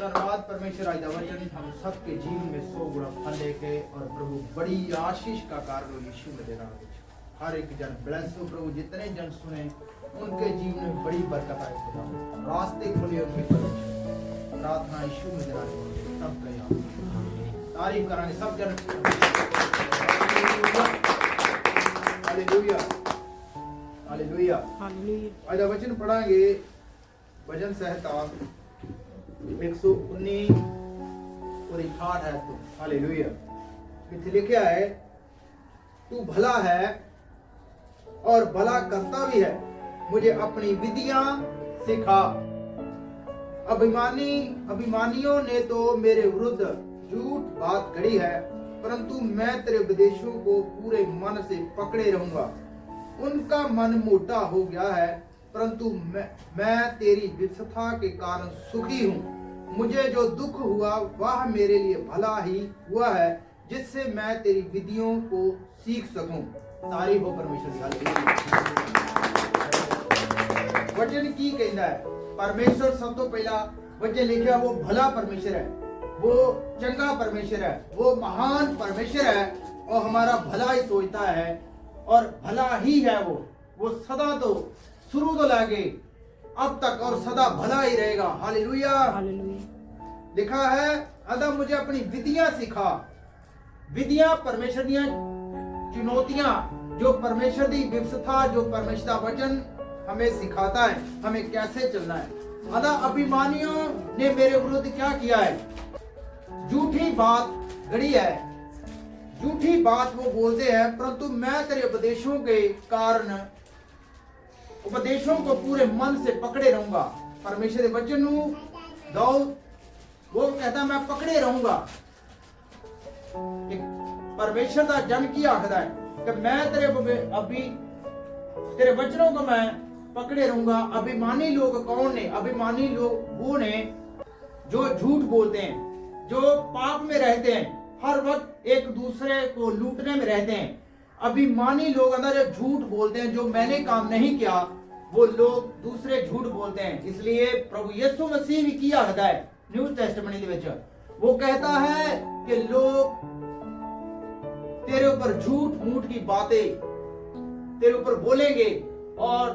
धन्यवाद परमेश्वर आज वचन हम सबके जीवन में 100 गुना फल लेके और प्रभु बड़ी आशीष का कारण यीशु में दे रहा है। हर एक जन ब्लेस हो प्रभु, जितने जन सुने उनके जीवन में बड़ी बरकत आए खुदा, रास्ते खुले उनके परमेश्वर। प्रार्थना यीशु में दे रहा है, सब करें तारीफ कराने सब जन। Hallelujah hallelujah hallelujah. आज वचन पढ़ाएंगे भजन संहिता 119 और 61 है। तो हालेलुया इथे लिखा है, तू भला है और भला करता भी है, मुझे अपनी विधियां सिखा। अभिमानियों ने तो मेरे विरुद्ध झूठ बात गढ़ी है, परंतु मैं तेरे उपदेशों को पूरे मन से पकड़े रहूंगा। उनका मन मोटा हो गया है, परंतु मैं तेरी विश्वता के कारण सुखी हूँ। मुझे जो दुख हुआ वह मेरे लिए भला ही हुआ है, जिससे मैं तेरी विधियों को सीख सकूं। तारीफ हो परमेश्वर की। वचन की कहना है, परमेश्वर सब तो पहला वचन लिखा, वो भला परमेश्वर है, वो चंगा परमेश्वर है, वो महान परमेश्वर है और हमारा भला ही सोचता है और भला ही है। वो सदा तो शुरू तो लागे अब तक और सदा भला ही रहेगा। Hallelujah hallelujah. लिखा है, अदा मुझे अपनी विधियां सिखा। विधियां परमेश्वर दी चुनौतियां, जो परमेश्वर दी व्यवस्था, जो परमेश्वर का वचन हमें सिखाता है हमें कैसे चलना है। अदा अभिमानियों ने मेरे विरुद्ध क्या किया है, झूठी बात गढ़ी है, झूठी बात वो बोलते हैं, परंतु मैं तेरे उपदेशों के कारण उपदेशों को पूरे मन से पकड़े रहूंगा। परमेश्वर के वचन दाऊद वो कहता मैं पकड़े रहूंगा। परमेश्वर का जन की आखदा है कि मैं तेरे वचनों को मैं पकड़े रहूंगा। अभिमानी लोग कौन ने? अभिमानी लोग वो ने जो झूठ बोलते हैं, जो पाप में रहते हैं, हर वक्त एक दूसरे को लूटने में रहते हैं। अभिमानी लोग अंदर झूठ बोलते हैं, जो मैंने काम नहीं किया वो लोग दूसरे झूठ बोलते हैं। इसलिए प्रभु यीशु मसीह भी किया है न्यू टेस्टमेंट दे विच, वो कहता है कि लोग तेरे ऊपर झूठ मूठ की बातें तेरे ऊपर बोलेंगे और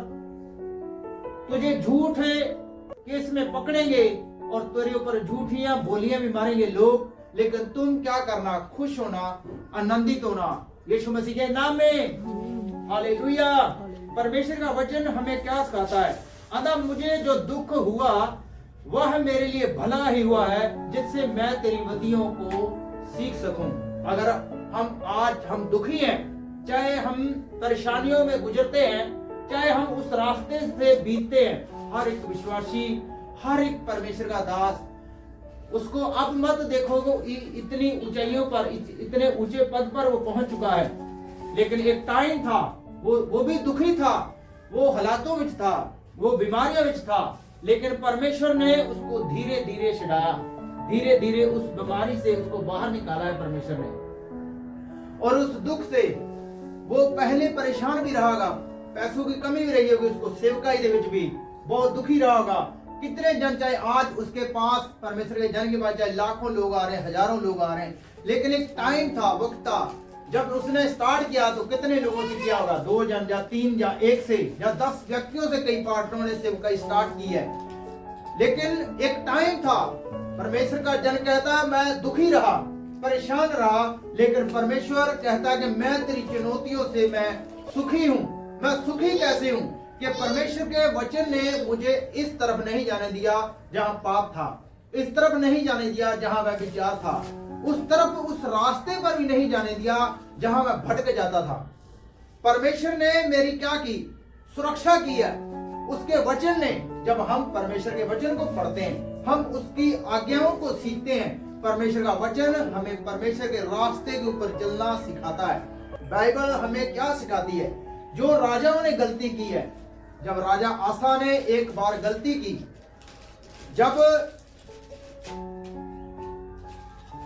तुझे झूठ केस में पकड़ेंगे और तेरे ऊपर झूठियां बोलियां भी मारेंगे लोग, लेकिन तुम क्या करना? खुश होना, आनंदित होना यीशु मसीह के नाम में। हालेलुया। परमेश्वर का वचन हमें क्या सिखाता है? अदा मुझे जो दुख हुआ वह मेरे लिए भला ही हुआ है, जिससे मैं तेरी विधियों को सीख सकूं। अगर हम दुखी हैं, चाहे हम परेशानियों में गुजरते हैं, चाहे हम उस रास्ते से बीतते हैं, हर एक विश्वासी, हर एक परमेश्वर का दास, उसको अब मत देखोगे इतनी ऊंचाइयों पर, इतने ऊंचे पद पर वो पहुंच चुका है। लेकिन एक टाइम था वो भी दुखी था, वो हालातों में था, वो बीमारियों में था, लेकिन परमेश्वर ने उसको धीरे धीरे छुड़ाया, धीरे धीरे उस बीमारी से उसको बाहर निकाला है परमेश्वर ने। और उस दुख से वो पहले परेशान भी रहा, पैसों की कमी भी रही होगी, उसको सेवकाई दे विच भी बहुत दुखी रहा होगा। कितने जन, चाहे आज उसके पास परमेश्वर के जन के पास चाहे लाखों लोग आ रहे हैं, हजारों लोग आ रहे हैं, लेकिन एक टाइम था, वक्त था, जब उसने स्टार्ट किया तो कितने लोगों से किया होगा? 2 जन या 3 या 1 से या 10 व्यक्तियों से कई पार्टनरों ने सेवकाई स्टार्ट की है। लेकिन एक टाइम था, परमेश्वर का जन कहता मैं दुखी रहा, परेशान रहा, लेकिन परमेश्वर कहता कि मैं तेरी चुनौतियों से मैं सुखी हूं। मैं सुखी कैसे हूं? कि परमेश्वर के वचन ने मुझे इस तरफ नहीं जाने दिया जहां पाप था, इस तरफ नहीं जाने दिया जहां वह विचार था, उस तरफ, उस रास्ते पर भी नहीं जाने दिया जहां मैं भटक जाता था। परमेश्वर ने मेरी क्या की? सुरक्षा की है उसके वचन ने। जब हम परमेश्वर के वचन को पढ़ते हैं, हम उसकी आज्ञाओं को सीखते हैं, परमेश्वर का वचन हमें परमेश्वर के रास्ते के ऊपर चलना सिखाता है। बाइबल हमें क्या सिखाती है? जो राजाओं ने गलती की है, जब राजा आसा ने एक बार गलती की, जब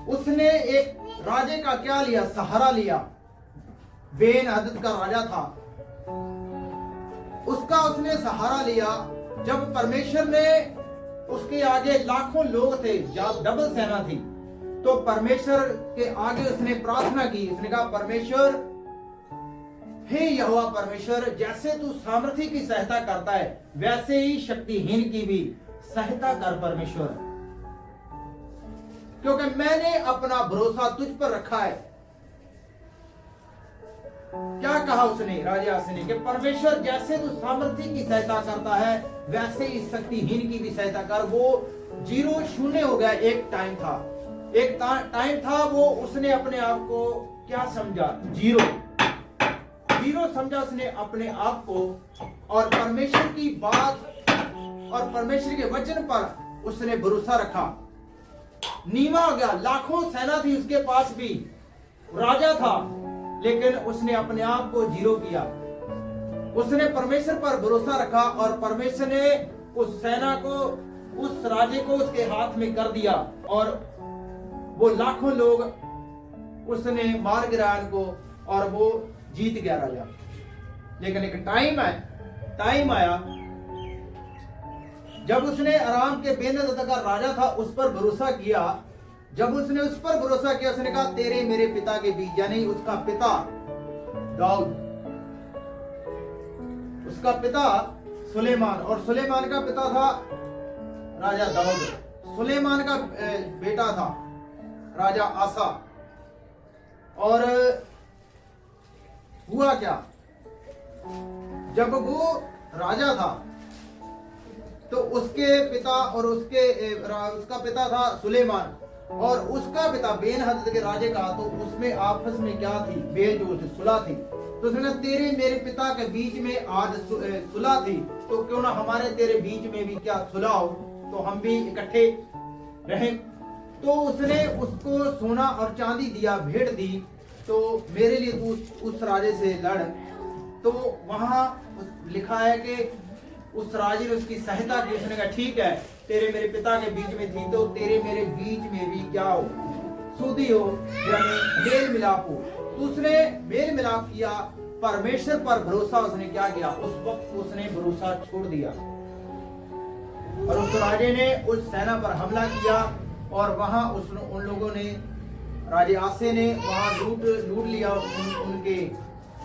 उसने एक राजे का क्या लिया? सहारा लिया। बेन हदद का राजा था, उसका उसने सहारा लिया। जब परमेश्वर ने उसके आगे लाखों लोग थे, डबल सेना थी। तो परमेश्वर के आगे उसने प्रार्थना की, उसने कहा परमेश्वर, हे यहोवा परमेश्वर, जैसे तू सामर्थी की सहायता करता है वैसे ही शक्तिहीन की भी सहायता कर परमेश्वर, क्योंकि मैंने अपना भरोसा तुझ पर रखा है। क्या कहा उसने, राजा ने, कि परमेश्वर जैसे तू सामर्थी की सहायता करता है वैसे ही शक्तिहीन की भी सहायता कर। वो 0 शून्य हो गया। एक टाइम था वो, उसने अपने आप को क्या समझा, जीरो समझा उसने अपने आप को, और परमेश्वर की बात और परमेश्वर के वचन पर उसने भरोसा रखा। नीवा हो गया, लाखों सेना थी उसके पास भी, राजा था, लेकिन उसने अपने आप को जीरो किया। उसने परमेश्वर पर भरोसा रखा और परमेश्वर ने उस सेना को, उस राजे को उसके हाथ में कर दिया, और वो लाखों लोग उसने मार गिराया उनको, और वो जीत गया राजा। लेकिन एक टाइम आया जब उसने आराम के बेनज़ीर का राजा था उस पर भरोसा किया। जब उसने उस पर भरोसा किया, उसने कहा तेरे मेरे पिता के बीच, यानी उसका पिता दाऊद, उसका पिता सुलेमान, और सुलेमान का पिता था राजा दाऊद। सुलेमान का बेटा था राजा आसा। और हुआ क्या, जब वो राजा था तो उसके पिता और उसका पिता था सुलेमान, और उसका पिता बेन-हदद के राजे का, तो उसमें आपस में क्या थी, बेजोल थी, सुलह थी। तो उसने कहा तेरे मेरे पिता के बीच में आज सुलह थी, तो क्यों ना हमारे तेरे बीच में भी क्या सुलह हो, तो हम भी इकट्ठे रहें। तो उसने उसको सोना और चांदी दिया, भेंट दी, तो मेरे लिए तू उस राजे से लड़। तो वहां लिखा है कि उस राजे ने उसकी सहायता की। उसने कहा ठीक है, तेरे मेरे पिता के बीच में थी, तो तेरे मेरे बीच में भी क्या हो, सुधि हो, यानी मेल मिलाप हो। तो उसने मेल मिलाप किया, परमेश्वर पर भरोसा उसने क्या किया, उस वक्त उसने भरोसा छोड़ दिया, और उस राजे ने उस सेना पर हमला किया, और वहां उन लोगों ने, राजे आसे ने वहां लूट लिया, उनके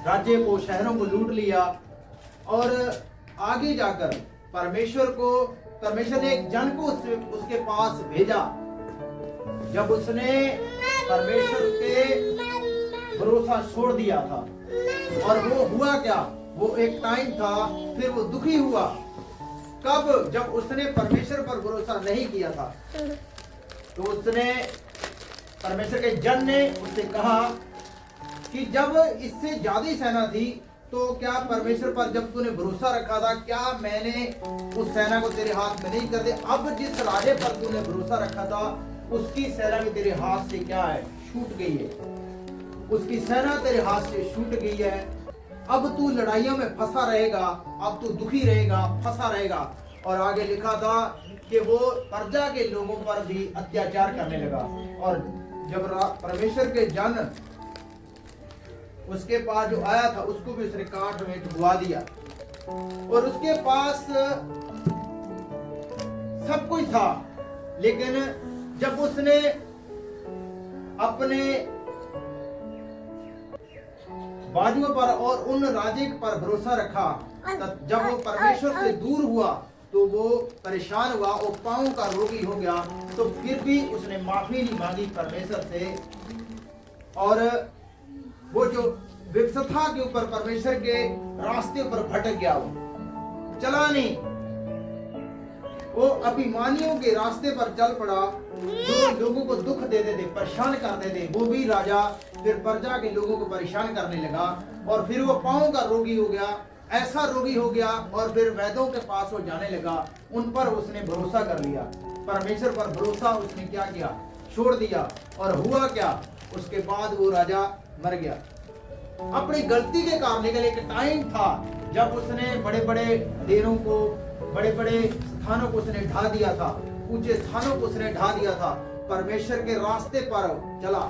राज्य को, शहरों को लूट लिया। और आगे जाकर परमेश्वर ने एक जन को उसके पास भेजा। जब उसने परमेश्वर के भरोसा छोड़ दिया था, और वो हुआ क्या, वो एक टाइम था, फिर वो दुखी हुआ। कब, जब उसने परमेश्वर पर भरोसा नहीं किया था। तो उसने, परमेश्वर के जन ने उससे कहा कि जब इससे ज्यादा सेना थी, तो क्या परमेश्वर पर जब तूने भरोसा रखा था, क्या मैंने उस सेना को तेरे हाथ में नहीं कर दिया? अब जिस राजे पर तूने भरोसा रखा था, उसकी सेना भी तेरे हाथ से क्या है, छूट गई है। उसकी सेना तेरे हाथ से छूट गई है। अब तू लड़ाइयों में फंसा रहेगा, अब तू दुखी रहेगा, फंसा रहेगा। और आगे लिखा था कि वो प्रजा के लोगों पर भी अत्याचार करने लगा। और जब परमेश्वर के जन उसके पास जो आया था, उसको भी उसने काट में डुबवा दिया। और उसके पास सब कुछ था, लेकिन जब उसने अपने बाजुओं पर और उन राजे पर भरोसा रखा, तब जब वो परमेश्वर से दूर हुआ तो वो परेशान हुआ और पांव का रोगी हो गया। तो फिर भी उसने माफी नहीं मांगी परमेश्वर से, और वो जो विपसथा के ऊपर, परमेश्वर के रास्ते पर भटक गया, वो चला नहीं, वो अभिमानियों के रास्ते पर चल पड़ा, जो लोगों को दुख देते थे, परेशान करते थे। वो भी राजा फिर प्रजा के लोगों को परेशान करने लगा, और फिर वो पांव का रोगी हो गया, ऐसा रोगी हो गया, और फिर वैद्यों के पास वो जाने लगा। उन पर उसने भरोसा कर लिया, परमेश्वर पर भरोसा उसने क्या किया, छोड़ दिया। और हुआ क्या, उसके बाद वो राजा मर गया अपनी गलती के कारण। लेकिन एक टाइम था जब उसने बड़े बड़े देरों को, बड़े बड़े स्थानों को उसने ढा दिया था, ऊंचे स्थानों को उसने ढा दिया था, परमेश्वर के रास्ते पर चला।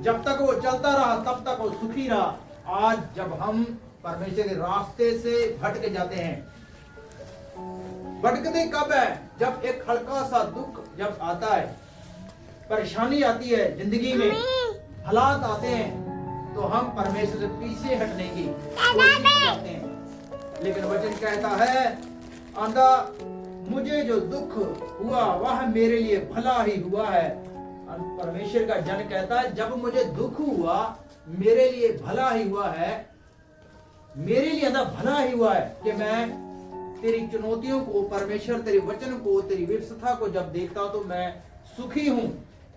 जब तक वो चलता रहा तब तक वो सुखी रहा। आज जब हम परमेश्वर के रास्ते से भटक जाते हैं, भटकते कब है? जब एक हल्का सा दुख जब आता है, परेशानी आती है जिंदगी में, हालात आते हैं, तो हम परमेश्वर से पीछे हटने की कोशिश करते हैं। लेकिन वचन कहता है, आंधा मुझे जो दुख हुआ वह मेरे लिए भला ही हुआ है। परमेश्वर का जन कहता है, जब मुझे दुख हुआ मेरे लिए भला ही हुआ है, मेरे लिए अंदर भला ही हुआ है कि मैं तेरी चुनौतियों को, परमेश्वर तेरे वचन को, तेरी व्यवस्था को जब देखता हूं तो मैं सुखी हूं।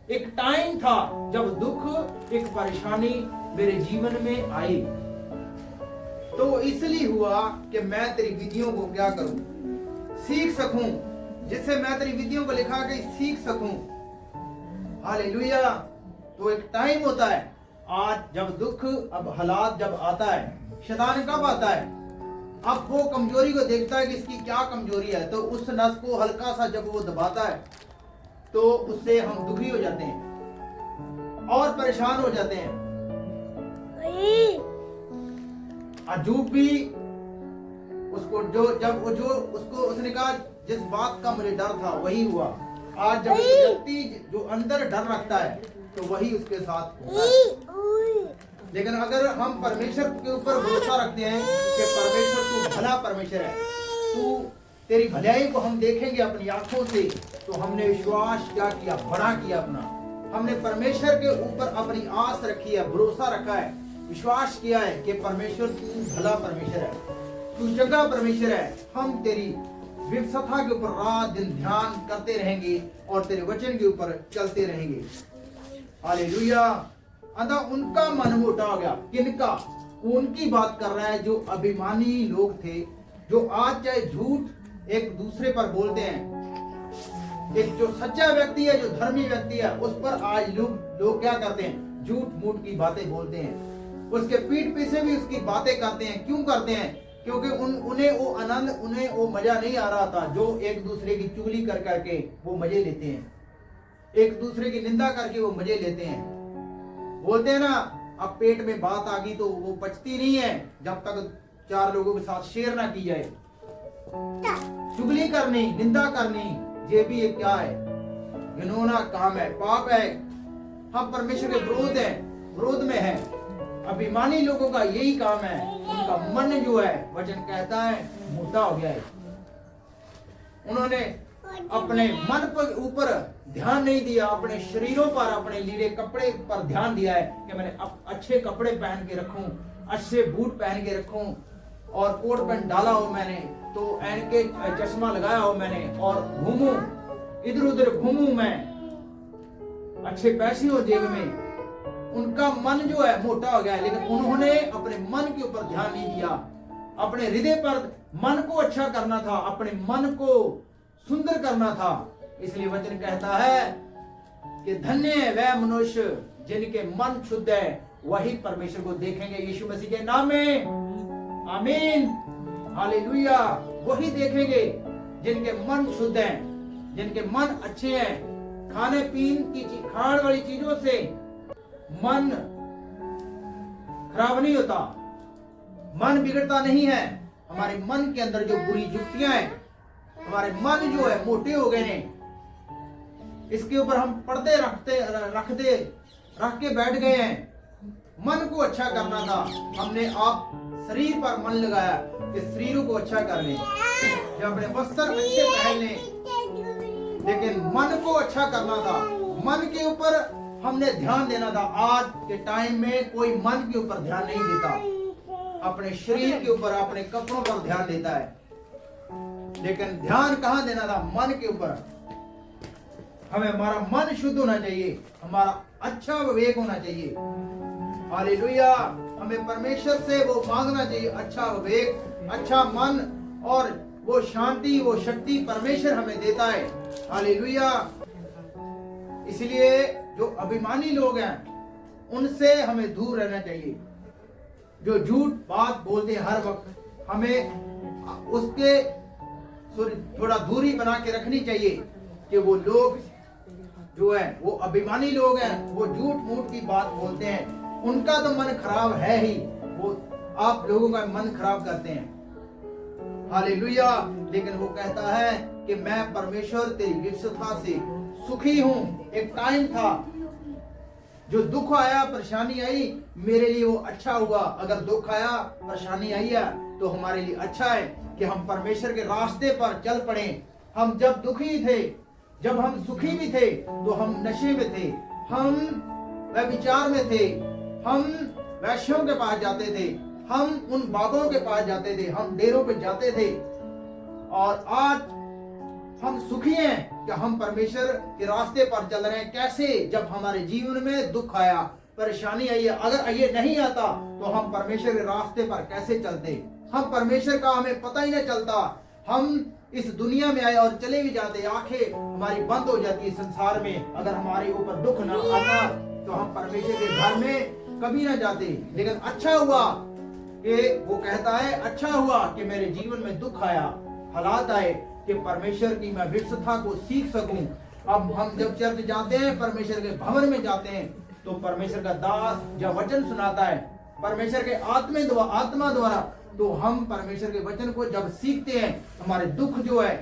एक टाइम था जब दुख, एक परेशानी मेरे जीवन में आई, तो इसलिए हुआ कि मैं तेरी विधियों को क्या करूं, सीख सकूं, जिससे मैं तेरी विधियों को लिखा के सीख सकूं। हालेलुया। तो एक टाइम होता है, आज जब दुख, अब हालात जब आता है, शैतान कब आता है? अब वो कमजोरी को देखता है कि इसकी क्या कमजोरी है, तो उस नस को हल्का सा जब वो दबाता है तो उससे हम दुखी हो जाते हैं और परेशान हो जाते हैं। अजूब भी उसको जो उसको उसने कहा जिस बात का मुझे डर था वही हुआ। आज जब व्यक्ति जो अंदर डर रखता है तो वही उसके साथ होता है। लेकिन अगर हम परमेश्वर के ऊपर भरोसा रखते हैं कि परमेश्वर तू भला परमेश्वर है, तू तेरी भलाई को हम देखेंगे अपनी आंखों से, तो हमने विश्वास क्या किया, बड़ा किया अपना, हमने परमेश्वर के ऊपर अपनी आस रखी है, भरोसा रखा है, विश्वास किया है कि परमेश्वर तू भला परमेश्वर है, तू चंगा परमेश्वर है। हम तेरी व्यवस्था के ऊपर रात दिन ध्यान करते रहेंगे और तेरे वचन के ऊपर चलते रहेंगे। हालेलुया। अतः उनका मन मोटा हो गया। किनका? उनकी बात कर रहा है जो अभिमानी लोग थे, जो आज चाहे झूठ एक दूसरे पर बोलते हैं। एक जो सच्चा व्यक्ति है, जो धर्मी व्यक्ति है, उस पर आज लोग क्या करते हैं? झूठ मूठ की बातें बोलते हैं, उसके पीठ पीछे भी उसकी बातें करते हैं। क्यों करते हैं? क्योंकि उन्हें वो आनंद, उन्हें वो मजा नहीं आ रहा था जो एक दूसरे की चुगली कर करके वो मजे लेते हैं, एक दूसरे की निंदा करके वो मजे लेते हैं। बोलते हैं ना, अब पेट में बात आ गई तो वो पचती नहीं है जब तक चार लोगों के साथ शेयर ना की जाए। चुगली करनी, निंदा करनी, ये भी एक क्या है? घिनौना काम है, पाप है। हम परमेश्वर के विरोध में है। अभिमानी लोगों का यही काम है। उनका मन जो है, वचन कहता है, मोटा हो गया है। उन्होंने अपने मन पर ऊपर ध्यान नहीं दिया, अपने शरीरों पर, अपने लीड़े कपड़े पर ध्यान दिया है कि मैंने अच्छे कपड़े पहन के रखूं, अच्छे बूट पहन के रखूं, और कोट पैंट डाला हो मैंने, तो ऐनके चश्मा लगाया हो मैंने, और घूमूं, इधर उधर घूमूं मैं, अच्छे पैसे हो जेब में। उनका मन जो है मोटा हो गया है, लेकिन उन्होंने अपने मन के ऊपर ध्यान नहीं दिया। अपने हृदय पर मन को अच्छा करना था, अपने मन को सुंदर करना था। इसलिए वचन कहता है कि धन्य है वह मनुष्य जिनके मन शुद्ध है, वही परमेश्वर को देखेंगे। यीशु मसीह के नाम में आमीन, हालेलुया। वही देखेंगे जिनके मन शुद्ध हैं, जिनके मन अच्छे हैं। खाने पीने की खाने वाली चीजों से मन खराब नहीं होता, मन बिगड़ता नहीं है। हमारे मन के अंदर जो बुरी युक्तियां हैं, हमारे मन जो है मोटे हो गए हैं, इसके ऊपर हम पर्दे रख के बैठ गए हैं। मन को अच्छा करना था, हमने आप शरीर पर मन लगाया कि शरीर को अच्छा कर ले, जो अपने वस्त्र अच्छे पहन ले, लेकिन मन को अच्छा करना था। मन के ऊपर हमने ध्यान देना था। आज के टाइम में कोई मन के ऊपर ध्यान नहीं देता, अपने शरीर के ऊपर, अपने कपड़ों पर ध्यान देता है। लेकिन ध्यान कहाँ देना था? मन के ऊपर। हमें हमारा मन शुद्ध होना चाहिए, हमारा अच्छा विवेक होना चाहिए। हालेलुया। हमें परमेश्वर से वो मांगना चाहिए, अच्छा विवेक, अच्छा मन, और वो शांति, वो शक्ति परमेश्वर हमें देता है। हालेलुया। इसलिए जो अभिमानी लोग हैं उनसे हमें दूर रहना चाहिए। जो झूठ बात बोलते हैं हर वक्त, हमें उसके थोड़ा दूरी बना के रखनी चाहिए कि वो लोग जो है, वो अभिमानी लोग हैं, वो झूठ मूठ की बात बोलते हैं। उनका तो मन खराब है ही, वो आप लोगों का मन खराब करते हैं। हालेलुया। लेकिन वो कहता है कि मैं परमेश्वर तेरी व्यवस्था से सुखी हूँ। एक टाइम था जो दुख आया, परेशानी आई, मेरे लिए वो अच्छा हुआ। अगर दुख आया, परेशानी आई है, तो हमारे लिए अच्छा है कि हम परमेश्वर के रास्ते पर चल पड़े। हम जब दुखी थे, जब हम सुखी भी थे, तो हम नशे में थे, हम व्यभिचार में थे, हम वैश्यों के पास जाते थे, हम उन बाबों के पास जाते थे, हम डेरों पे जाते थे। और आज हम सुखी हैं कि हम परमेश्वर के रास्ते पर चल रहे हैं। कैसे? जब हमारे जीवन में दुख आया, परेशानी आई है। अगर ये नहीं आता तो हम परमेश्वर के रास्ते पर कैसे चलते? हम परमेश्वर का हमें पता ही नहीं चलता। हम इस दुनिया में आए और चले भी जाते, आंखें हमारी बंद हो जाती है संसार में। अगर हमारे ऊपर दुख ना आता तो हम परमेश्वर के घर में कभी ना जाते। लेकिन अच्छा हुआ कि वो कहता है, अच्छा हुआ कि मेरे जीवन में दुख आया, हालात आए, कि परमेश्वर की मैं व्यवस्था को सीख सकूं। अब हम जब चर्च जाते हैं, परमेश्वर के भवन में जाते हैं, तो परमेश्वर का दास जब वचन सुनाता है परमेश्वर के आत्मा द्वारा, तो हम परमेश्वर के वचन को जब सीखते हैं, हमारे दुख जो है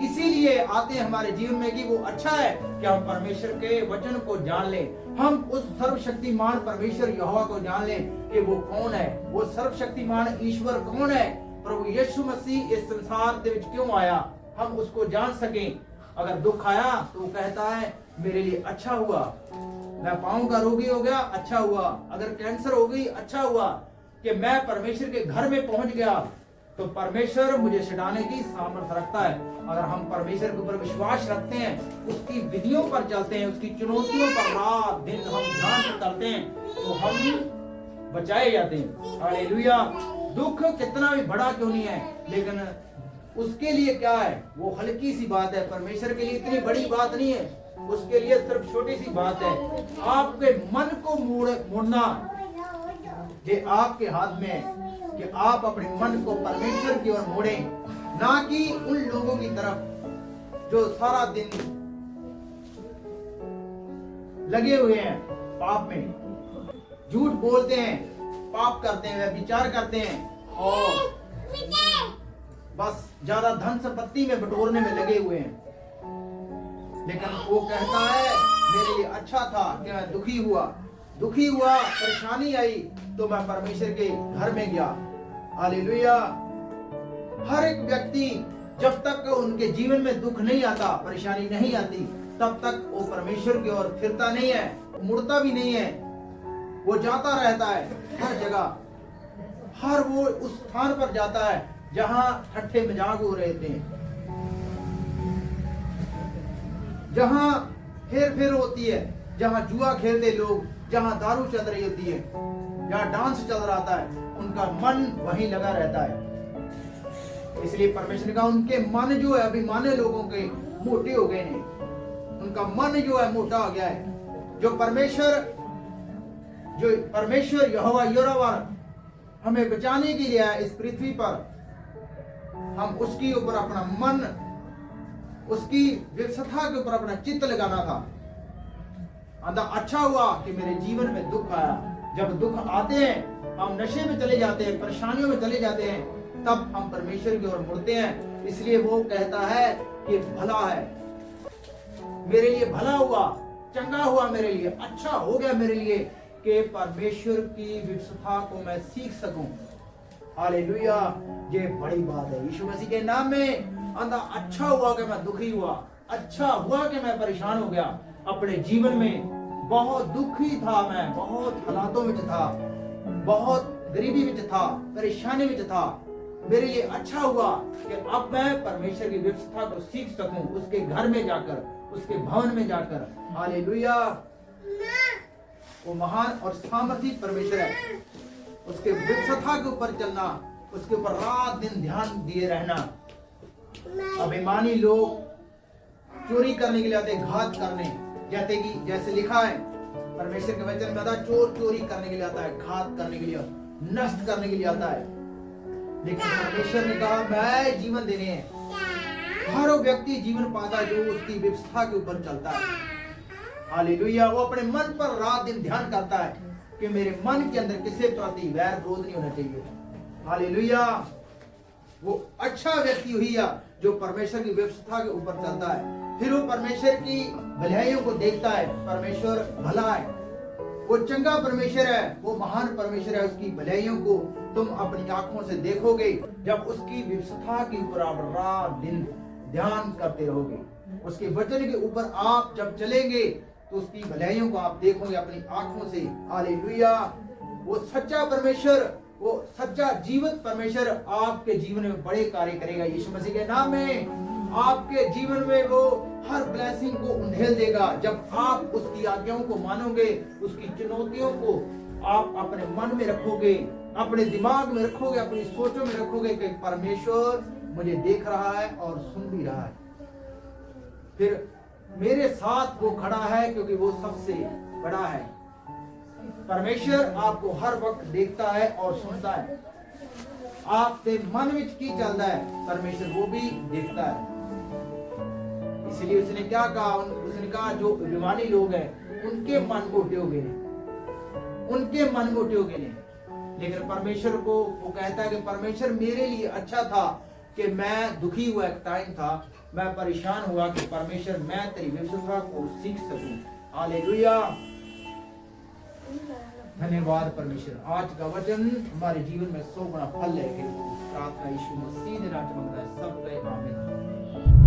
इसीलिए आते हैं हमारे जीवन में कि वो अच्छा है कि हम परमेश्वर के वचन को जान लें। हम उस सर्वशक्तिमान परमेश्वर यहोवा को जान लें कि वो कौन है, वो सर्वशक्तिमान ईश्वर कौन है। प्रभु यीशु मसीह इस संसार दे विच क्यों आया, हम उसको जान सकें। अगर दुख आया तो वो कहता है मेरे लिए अच्छा हुआ। मैं पांव का रोगी हो गया, अच्छा हुआ। अगर कैंसर हो गई, अच्छा हुआ कि मैं परमेश्वर के घर में पहुंच गया। तो परमेश्वर मुझे छुड़ाने की सामर्थ्य रखता है। अगर हम परमेश्वर के ऊपर विश्वास रखते हैं, उसकी विधियों पर चलते हैं, उसकी चुनौतियों पर रात दिन हम ध्यान करते हैं, तो हम बचाए जाते हैं। हालेलुया। दुख कितना भी बड़ा क्यों नहीं है, लेकिन उसके लिए क्या है, वो हल्की सी बात है। परमेश्वर के लिए इतनी बड़ी बात नहीं है, उसके लिए सिर्फ छोटी सी बात है। आपके मन को मोड़ना ये आपके हाथ में है कि आप अपने मन को परमेश्वर की ओर मोड़ें, ना कि उन लोगों की तरफ जो सारा दिन लगे हुए हैं पाप में, झूठ बोलते हैं, पाप करते हैं, विचार करते हैं और बस ज्यादा धन संपत्ति में बटोरने में लगे हुए हैं। लेकिन वो कहता है मेरे लिए अच्छा था कि मैं दुखी हुआ, परेशानी आई तो मैं परमेश्वर के घर में गया। हालेलुया। हर एक व्यक्ति जब तक उनके जीवन में दुख नहीं आता, परेशानी नहीं आती, तब तक वो परमेश्वर की ओर फिरता नहीं है, मुड़ता भी नहीं है। वो जाता रहता है हर जगह, हर वो उस स्थान पर जाता है जहां ठट्ठे मजाक हो रहे थे, जहां हेर फेर होती है, जहां जुआ खेलते लोग, जहां दारू चल रही होती है, जहां डांस चल रहा है, उनका मन वहीं लगा रहता है। इसलिए परमेश्वर ने कहा उनके मन जो है अभिमानी लोगों के मोटे हो गए हैं, उनका मन जो है मोटा हो गया है। जो परमेश्वर यहोवा योरावार हमें बचाने के लिए आया इस पृथ्वी पर, हम उसके ऊपर अपना मन, उसकी व्यवस्था के ऊपर अपना चित्त लगाना था। अच्छा हुआ कि मेरे जीवन में दुख आया। जब दुख आते हैं, हम नशे में चले जाते हैं, परेशानियों में चले जाते हैं, तब हम परमेश्वर की ओर मुड़ते हैं। इसलिए वो कहता है कि भला है, मेरे लिए भला हुआ, चंगा हुआ, मेरे लिए अच्छा हो गया, मेरे लिए कि परमेश्वर की व्यवस्था को मैं सीख सकूं। हालेलुया। ये बड़ी बात है। यीशु मसीह के नाम में अच्छा हुआ कि मैं दुखी हुआ, अच्छा हुआ कि मैं परेशान हो गया। अपने जीवन में बहुत दुखी था, मैं बहुत हालातों में था, बहुत गरीबी में था, परेशानी में था। मेरे लिए अच्छा हुआ कि अब मैं परमेश्वर की व्यवस्था को सीख सकूं, उसके घर में जाकर, उसके भवन में जाकर। हालेलुया। वो महान और सामर्थी परमेश्वर है। उसके व्यवस्था के ऊपर चलना, उसके ऊपर रात दिन ध्यान दिए रहना। अभिमानी लोग चोरी करने के लिए आते, घात करने, जैसे लिखा है परमेश्वर के वचन में, चोर चोरी करने के लिए आता है, घात करने के लिए, नष्ट करने के लिए आता है। लेकिन परमेश्वर ने कहा मैं जीवन देने हैं। हर व्यक्ति जीवन पाता है जो उसकी व्यवस्था के ऊपर चलता है। हालेलुया। वो अपने मन पर रात दिन ध्यान करता है कि मेरे मन के अंदर किसी प्रति वैर विरोध नहीं होना चाहिए। हालेलुया। वो अच्छा व्यक्ति हुई है जो परमेश्वर की व्यवस्था के ऊपर चलता है। फिर वो परमेश्वर की भलाइयों को देखता है। परमेश्वर भला है, वो चंगा परमेश्वर है, वो महान परमेश्वर है। उसकी भलाइयों को तुम अपनी आंखों से देखोगे जब उसकी व्यवस्था के ऊपर आप रात दिन ध्यान करते रहोगे। उसके वचन के ऊपर आप जब चलेंगे तो उसकी भलाइयों को आप देखोगे अपनी आंखों से। हालेलुया। वो सच्चा परमेश्वर, वो सच्चा जीवित परमेश्वर आपके जीवन में बड़े कार्य करेगा। यीशु मसीह के नाम में आपके जीवन में वो हर ब्लेसिंग को उंडेल देगा जब आप उसकी आज्ञाओं को मानोगे। उसकी चुनौतियों को आप अपने मन में रखोगे, अपने दिमाग में रखोगे, अपनी सोचों में रखोगे कि परमेश्वर मुझे देख रहा है और सुन भी रहा है। फिर मेरे साथ वो खड़ा है क्योंकि वो सबसे बड़ा है। परमेश्वर आपको हर वक्त देखता है और सुनता है। आपके मन में की चलता है परमेश्वर वो भी देखता है। इसलिए उसने क्या कहा? उसने कहा जो अभिमानी लोग हैं उनके मन मोटे हो गए, उनके मन मोटे हो गए। लेकिन परमेश्वर को वो कहता है कि परमेश्वर मेरे लिए अच्छा था कि मैं दुखी हुआ, एक टाइम था मैं परेशान हुआ कि परमेश्वर मैं तेरी व्यवस्था को सीख सकूं। हालेलुया। धन्यवाद परमेश्वर। आज का वचन हमारे जीवन में 100 गुना फल लेके प्रार्थना यीशु मसीह ने राज मंगला है। सब कहे आमीन।